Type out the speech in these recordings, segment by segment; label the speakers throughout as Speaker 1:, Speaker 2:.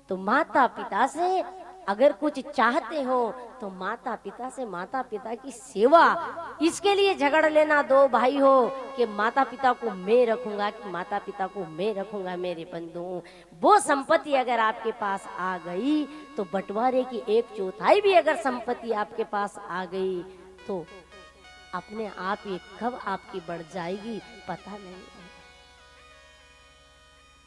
Speaker 1: तो माता पिता से अगर कुछ चाहते हो तो माता पिता से माता पिता की सेवा, इसके लिए झगड़ लेना दो भाई हो कि माता पिता को मैं रखूंगा कि माता पिता को मैं रखूंगा। मेरे बंधुओं, वो संपत्ति अगर आपके पास आ गई तो बंटवारे की 1/4 भी अगर संपत्ति आपके पास आ गई तो अपने आप ये कब आपकी बढ़ जाएगी पता नहीं है।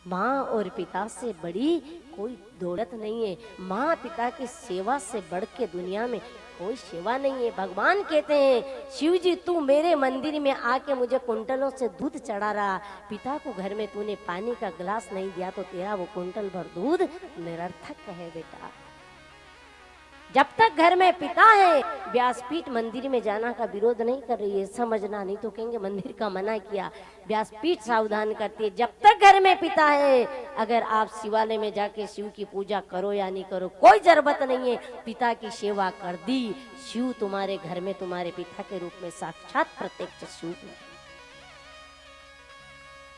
Speaker 1: माँ और पिता से बड़ी कोई दौलत नहीं है। माँ पिता की सेवा से बढ़ के दुनिया में कोई सेवा नहीं है। भगवान कहते हैं, शिव जी तू मेरे मंदिर में आके मुझे कुंटलों से दूध चढ़ा रहा, पिता को घर में तूने पानी का गिलास नहीं दिया तो तेरा वो कुंटल भर दूध निरर्थक है बेटा। जब तक घर में पिता है, व्यासपीठ मंदिर में जाना का विरोध नहीं कर रही है, समझना नहीं तो कहेंगे मंदिर का मना किया, व्यासपीठ सावधान करती है। जब तक घर में पिता है, अगर आप शिवालय में जाके शिव की पूजा करो या नहीं करो कोई जरूरत नहीं है, पिता की सेवा कर दी, शिव तुम्हारे घर में तुम्हारे पिता के रूप में साक्षात प्रत्यक्ष शिव है।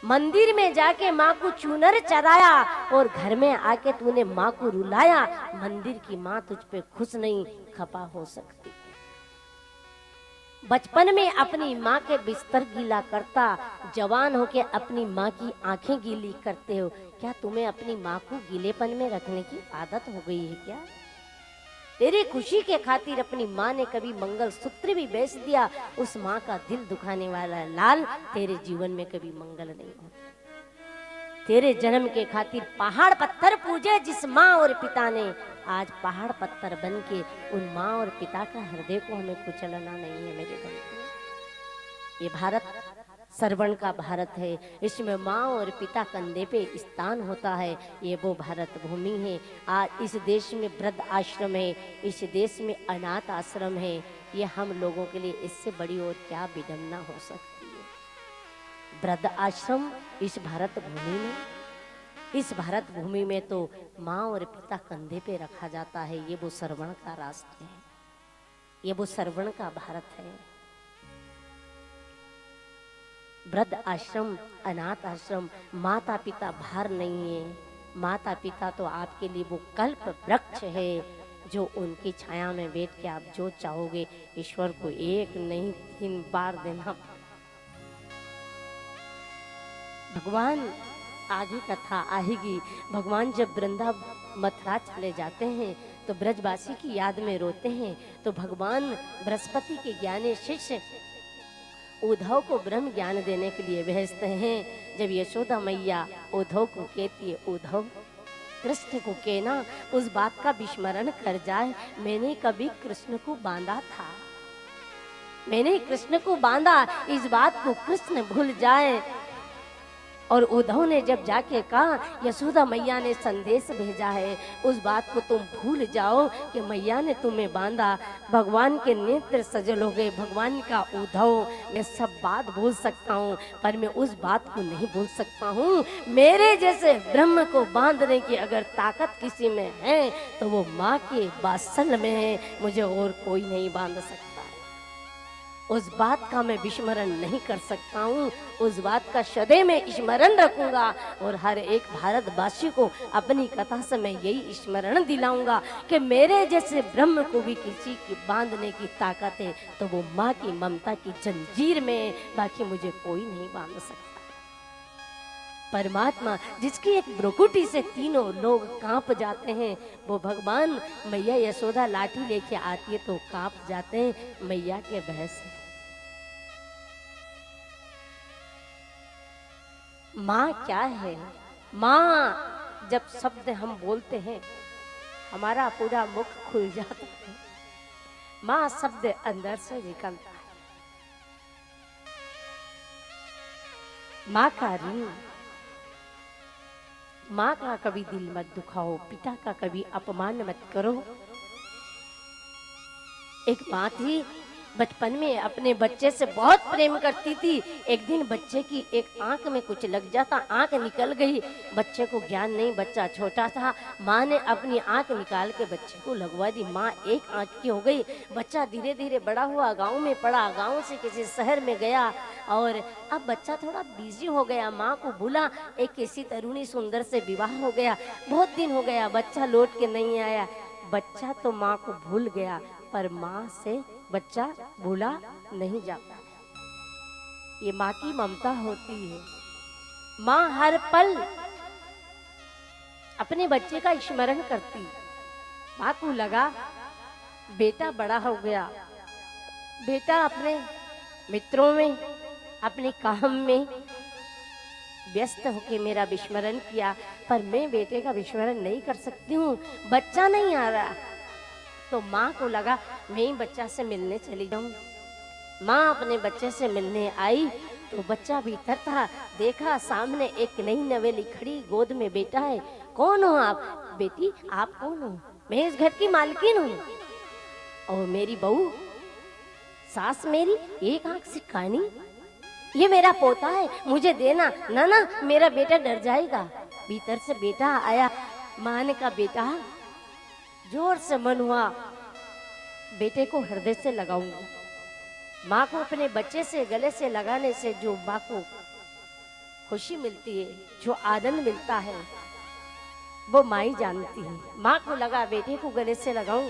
Speaker 1: मंदिर में जाके माँ को चूनर चढ़ाया और घर में आके तूने माँ को रुलाया, मंदिर की माँ तुझ पे खुश नहीं खपा हो सकती। बचपन में अपनी माँ के बिस्तर गीला करता, जवान होके अपनी माँ की आंखें गीली करते हो। क्या तुम्हें अपनी माँ को गीलेपन में रखने की आदत हो गई है क्या? तेरी खुशी के खातिर अपनी माँ ने कभी मंगल सूत्र भी बेच दिया, उस माँ का दिल दुखाने वाला लाल तेरे जीवन में कभी मंगल नहीं हो। तेरे जन्म के खातिर पहाड़ पत्थर पूजे जिस माँ और पिता ने, आज पहाड़ पत्थर बन के उन माँ और पिता का हृदय को हमें कुचलना नहीं है मेरे बंधु। ये भारत श्रवण का भारत है, इसमें माँ और पिता कंधे पे स्थान होता है। ये वो भारत भूमि है। आज इस देश में वृद्ध आश्रम है, इस देश में अनाथ आश्रम है। ये हम लोगों के लिए इससे बड़ी और क्या विडंबना हो सकती है। वृद्ध आश्रम इस भारत भूमि में, इस भारत भूमि में तो माँ और पिता कंधे पे रखा जाता है। ये वो श्रवण का राष्ट्र है, ये वो श्रवण का भारत है। वृद्ध आश्रम, अनाथ आश्रम, माता पिता भार नहीं है। माता पिता तो आपके लिए वो कल्प वृक्ष है जो उनकी छाया में बैठ के आप जो चाहोगे ईश्वर को 1 नहीं 3 बार देना। भगवान आगे कथा आएगी। भगवान जब वृंदा मथुरा चले जाते हैं तो ब्रजवासी की याद में रोते हैं, तो भगवान बृहस्पति के ज्ञानी शिष्य उद्धव को ब्रह्म ज्ञान देने के लिए भेजते हैं। जब यशोदा मैया उद्धव को कहती है, उद्धव कृष्ण को कहना उस बात का विस्मरण कर जाए, मैंने कभी कृष्ण को बांधा था, मैंने कृष्ण को बांधा, इस बात को कृष्ण भूल जाए। और उद्धव ने जब जाके कहा यशोदा मैया ने संदेश भेजा है, उस बात को तुम भूल जाओ कि मैया ने तुम्हें बांधा। भगवान के नेत्र सजल हो गए। भगवान का उद्धव, मैं सब बात भूल सकता हूँ पर मैं उस बात को नहीं भूल सकता हूँ। मेरे जैसे ब्रह्म को बांधने की अगर ताकत किसी में है तो वो माँ के वात्सल्य में है, मुझे और कोई नहीं बांध सकता। उस बात का मैं विस्मरण नहीं कर सकता हूँ, उस बात का सदैव मैं स्मरण रखूंगा और हर एक भारतवासी को अपनी कथा से मैं यही स्मरण दिलाऊंगा कि मेरे जैसे ब्रह्म को भी किसी की बांधने की ताकत है तो वो माँ की ममता की जंजीर में है, बाकी मुझे कोई नहीं बांध सकता। परमात्मा जिसकी एक भ्रुकुटी से तीनों लोग कांप जाते हैं, वो भगवान मैया यशोदा लाठी लेके आती है तो कांप जाते हैं मैया के भय से। माँ क्या है? माँ जब शब्द हम बोलते हैं हमारा पूरा मुख खुल जाता है। माँ शब्द अंदर से निकलता है। माँ का ऋण, माँ का कभी दिल मत दुखाओ, पिता का कभी अपमान मत करो। एक माँ थी, बचपन में अपने बच्चे से बहुत प्रेम करती थी। एक दिन बच्चे की एक आंख में कुछ लग जाता, आंख निकल गई। बच्चे को ज्ञान नहीं, बच्चा छोटा था। माँ ने अपनी आंख निकाल के बच्चे को लगवा दी। माँ एक आंख की हो गई। बच्चा धीरे धीरे बड़ा हुआ, गांव में पड़ा, गांव से किसी शहर में गया और अब बच्चा थोड़ा बिजी हो गया। माँ को भूला, एक किसी तरुणी सुंदर से विवाह हो गया। बहुत दिन हो गया, बच्चा लौट के नहीं आया। बच्चा तो माँ को भूल गया, पर माँ से बच्चा भूला नहीं जाता। ये माँ की ममता होती है। माँ हर पल अपने बच्चे का स्मरण करती। माँ को लगा बेटा बड़ा हो गया, बेटा अपने मित्रों में, अपने काम में व्यस्त होके मेरा विस्मरण किया, पर मैं बेटे का विस्मरण नहीं कर सकती हूँ। बच्चा नहीं आ रहा, तो माँ को लगा मैं ही बच्चा से मिलने चली जाऊं। माँ अपने बच्चे से मिलने आई तो बच्चा भीतर था। देखा सामने एक नई नवेली खड़ी, गोद में बेटा है। कौन हो आप? बेटी आप कौन हो? मैं इस घर की मालकिन हूँ और मेरी बहू, सास मेरी एक आंख से कानी, ये मेरा पोता है, मुझे देना। ना ना, मेरा बेटा डर जाएगा। भीतर से बेटा आया। माँ ने कहा बेटा, जोर से मन हुआ बेटे को हृदय से लगाऊंगा। माँ को अपने बच्चे से गले से लगाने से जो माँ को खुशी मिलती है, जो आनंद मिलता है, वो माँ ही जानती है। माँ को लगा बेटे को गले से लगाऊं।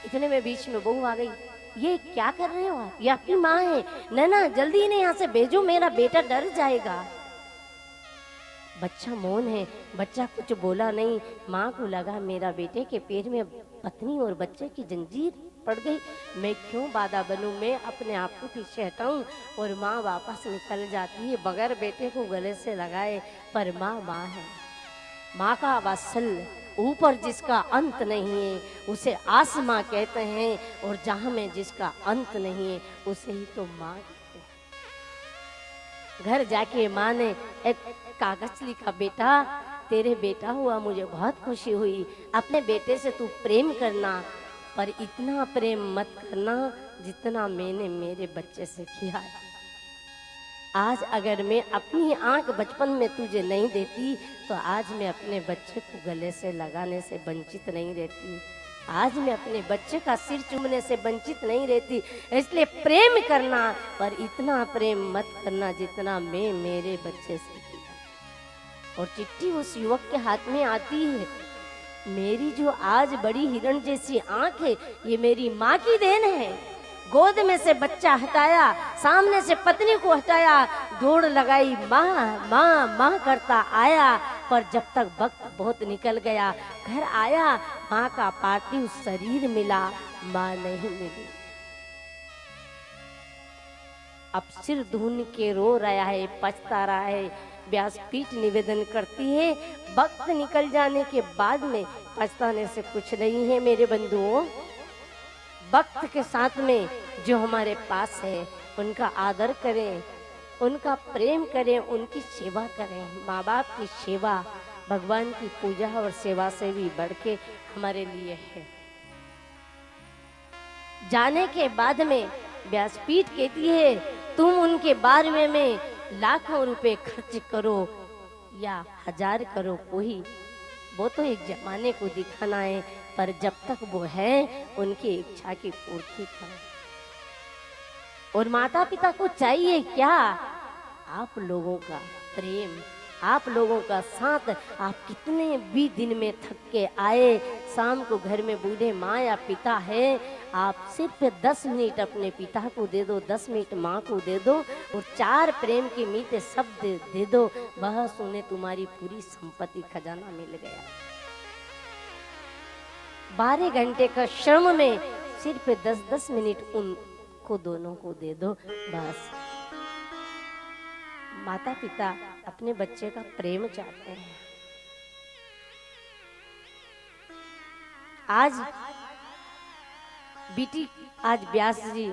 Speaker 1: इतने में बीच में बहू आ गई। ये क्या कर रहे हो आप? ये आपकी माँ है। ना जल्दी इन्हें यहाँ से भेजो, मेरा बेटा डर जाएगा। बच्चा मौन है, बच्चा कुछ बोला नहीं। माँ को लगा मेरा बेटे के पैर में पत्नी और बच्चे की जंजीर पड़ गई, मैं क्यों बाधा बनूं, मैं अपने आप को पीछे हटाऊं। और माँ वापस निकल जाती है बगैर बेटे को गले से लगाए। पर माँ माँ है, माँ का वात्सल्य ऊपर जिसका अंत नहीं है उसे आसमां कहते हैं, और जहां में जिसका अंत नहीं है उसे ही तो माँ कहते हैं। घर जाके माँ ने एक कागज लिखा, बेटा तेरे बेटा हुआ, मुझे बहुत खुशी हुई। अपने बेटे से तू प्रेम करना, पर इतना प्रेम मत करना जितना मैंने मेरे बच्चे से किया है। आज अगर मैं अपनी आंख बचपन में तुझे नहीं देती तो आज मैं अपने बच्चे को गले से लगाने से वंचित नहीं रहती, आज मैं अपने बच्चे का सिर चूमने से वंचित नहीं रहती। इसलिए प्रेम करना, पर इतना प्रेम मत करना जितना मैं मेरे बच्चे से किया। और चिट्ठी उस युवक के हाथ में आती है। मेरी जो आज बड़ी हिरण जैसी आंख है, ये मेरी माँ की देन है। गोद में से बच्चा हटाया, सामने से पत्नी को हटाया, दौड़ लगाई, माँ माँ माँ करता आया। पर जब तक वक्त बहुत निकल गया, घर आया, माँ का पार्थिव शरीर मिला, माँ नहीं मिली। अब सिर धुन के रो रहा है, पछता रहा है। व्यासपीठ निवेदन करती है, वक्त निकल जाने के बाद में पछताने से कुछ नहीं है मेरे बंधुओं। वक्त के साथ में जो हमारे पास है उनका आदर करें, उनका प्रेम करें, उनकी सेवा करें। माँ बाप की सेवा भगवान की पूजा और सेवा से भी बढ़ के हमारे लिए है। जाने के बाद में व्यासपीठ कहती है, तुम उनके बारे में लाखों रुपए खर्च करो या 1000 करो, कोई वो तो एक जमाने को दिखाना है, पर जब तक वो है उनकी इच्छा की पूर्ति करो। और माता पिता को चाहिए क्या? आप लोगों का प्रेम, आप लोगों का साथ। आप कितने भी दिन में थक के आए, शाम को घर में बूढ़े माँ या पिता है, आप सिर्फ 10 मिनट अपने पिता को दे दो, 10 मिनट माँ को दे दो, और 4 प्रेम के मीठे शब्द दे दो, वह सुने तुम्हारी पूरी संपत्ति खजाना मिल गया। 12 घंटे का श्रम में सिर्फ 10-10 मिनट उनको दोनों को दे दो, बस। माता पिता अपने बच्चे का प्रेम चाहते हैं। आज बेटी, आज व्यास जी